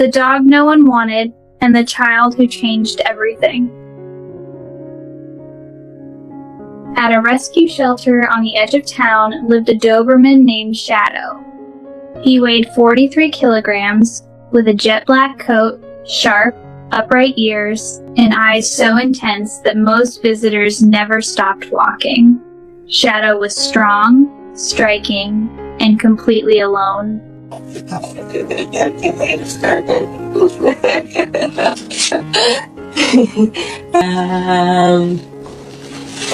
The dog no one wanted, and the child who changed everything. At a rescue shelter on the edge of town lived a Doberman named Shadow. He weighed 43 kilograms, with a jet black coat, sharp, upright ears, and eyes so intense that most visitors never stopped walking. Shadow was strong, striking, and completely alone.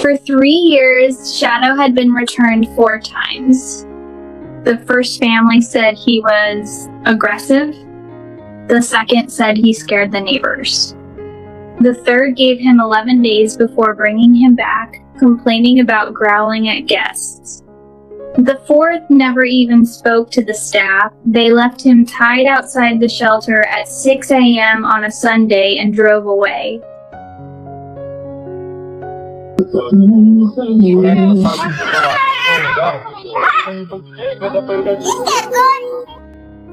For 3 years, Shadow had been returned 4 times. The first family said he was aggressive. The second said he scared the neighbors. The third gave him 11 days before bringing him back, complaining about growling at guests. The fourth never even spoke to the staff. They left him tied outside the shelter at 6 a.m. on a Sunday and drove away.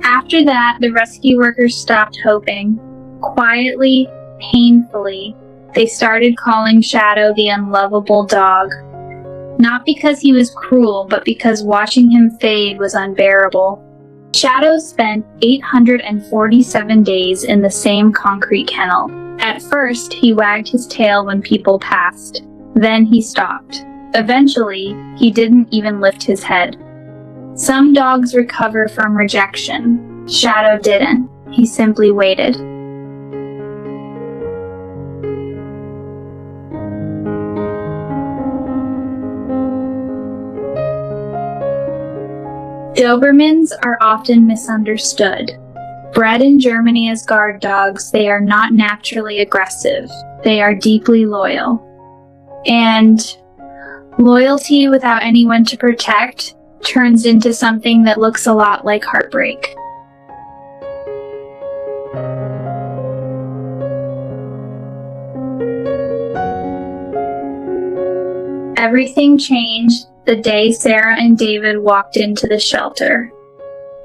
After that, the rescue workers stopped hoping. Quietly, painfully, they started calling Shadow the unlovable dog. Not because he was cruel, but because watching him fade was unbearable. Shadow spent 847 days in the same concrete kennel. At first, he wagged his tail when people passed. Then he stopped. Eventually, he didn't even lift his head. Some dogs recover from rejection. Shadow didn't. He simply waited. Dobermans are often misunderstood. Bred in Germany as guard dogs, they are not naturally aggressive. They are deeply loyal. And loyalty without anyone to protect turns into something that looks a lot like heartbreak. Everything changed the day Sarah and David walked into the shelter.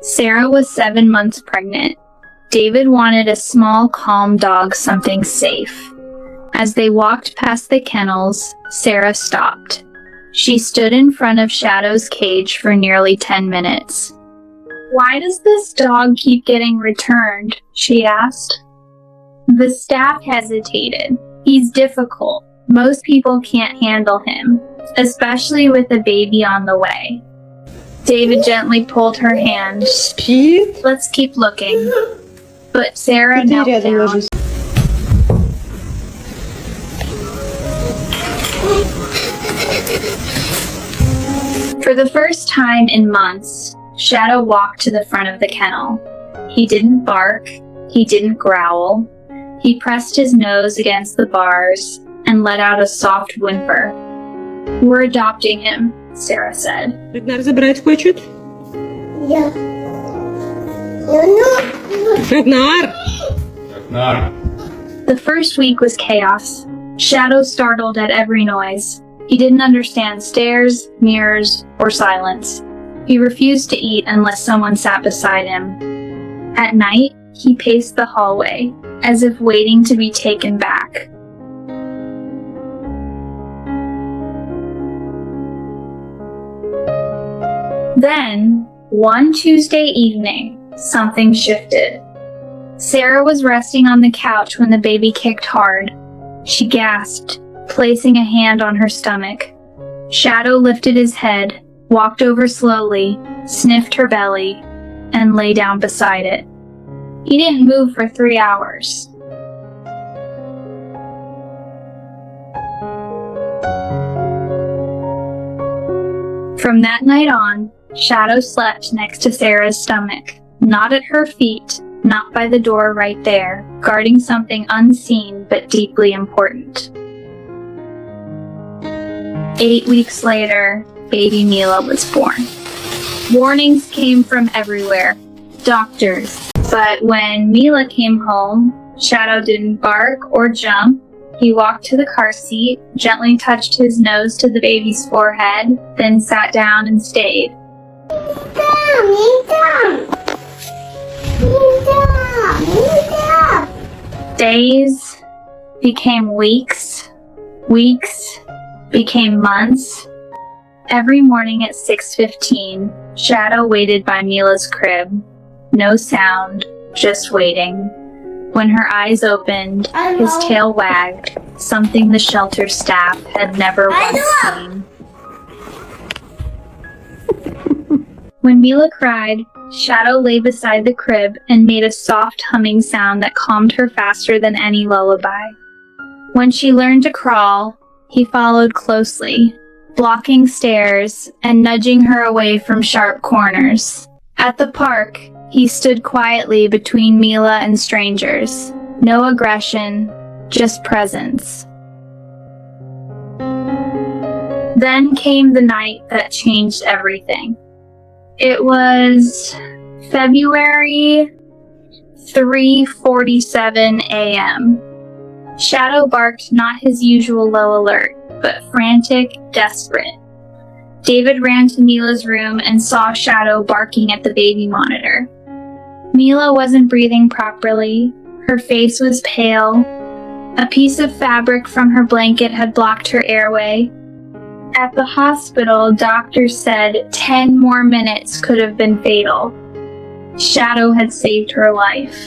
Sarah was 7 months pregnant. David wanted a small, calm dog, something safe. As they walked past the kennels, Sarah stopped. She stood in front of Shadow's cage for nearly 10 minutes. "Why does this dog keep getting returned?" she asked. The staff hesitated. "He's difficult. Most people can't handle him, especially with a baby on the way." David gently pulled her hand. "Let's keep looking." But Sarah knelt down. For the first time in months, Shadow walked to the front of the kennel. He didn't bark. He didn't growl. He pressed his nose against the bars and let out a soft whimper. "We're adopting him," Sarah said. Ragnar забрать хочет? Yeah. Ragnar! Ragnar! The first week was chaos. Shadow startled at every noise. He didn't understand stairs, mirrors, or silence. He refused to eat unless someone sat beside him. At night, he paced the hallway, as if waiting to be taken back. Then, one Tuesday evening, something shifted. Sarah was resting on the couch when the baby kicked hard. She gasped, placing a hand on her stomach. Shadow lifted his head, walked over slowly, sniffed her belly, and lay down beside it. He didn't move for 3 hours. From that night on, Shadow slept next to Sarah's stomach, not at her feet, not by the door right there, guarding something unseen but deeply important. 8 weeks later, baby Mila was born. Warnings came from everywhere, doctors. But when Mila came home, Shadow didn't bark or jump. He walked to the car seat, gently touched his nose to the baby's forehead, then sat down and stayed. Days became weeks. Weeks became months. Every morning at 6:15, Shadow waited by Mila's crib. No sound, just waiting. When her eyes opened, his tail wagged, something the shelter staff had never once seen. When Mila cried, Shadow lay beside the crib and made a soft humming sound that calmed her faster than any lullaby. When she learned to crawl, he followed closely, blocking stairs and nudging her away from sharp corners. At the park, he stood quietly between Mila and strangers. No aggression, just presence. Then came the night that changed everything. It was February 3:47 a.m. Shadow barked not his usual low alert, but frantic, desperate. David ran to Mila's room and saw Shadow barking at the baby monitor. Mila wasn't breathing properly. Her face was pale. A piece of fabric from her blanket had blocked her airway. At the hospital, doctors said 10 more minutes could have been fatal. Shadow had saved her life.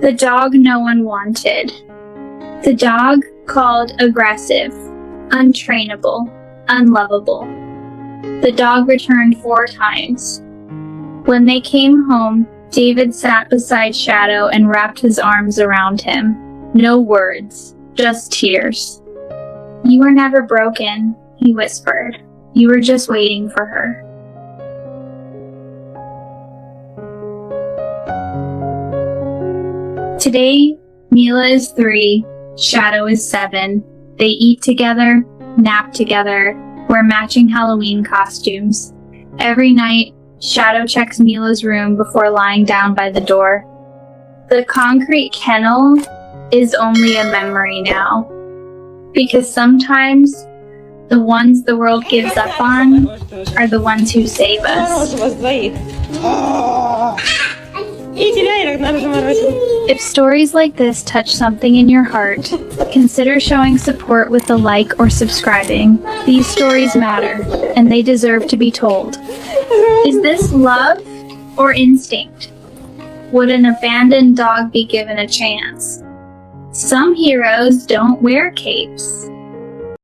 The dog no one wanted. The dog called aggressive, untrainable, unlovable. The dog returned 4 times. When they came home, David sat beside Shadow and wrapped his arms around him. No words, just tears. "You were never broken," he whispered. "You were just waiting for her." Today, Mila is 3, Shadow is 7. They eat together, nap together, wear matching Halloween costumes. Every night, Shadow checks Mila's room before lying down by the door. The concrete kennel is only a memory now. Because sometimes the ones the world gives up on are the ones who save us. If stories like this touch something in your heart, consider showing support with a like or subscribing. These stories matter, and they deserve to be told. Is this love or instinct? Would an abandoned dog be given a chance? Some heroes don't wear capes.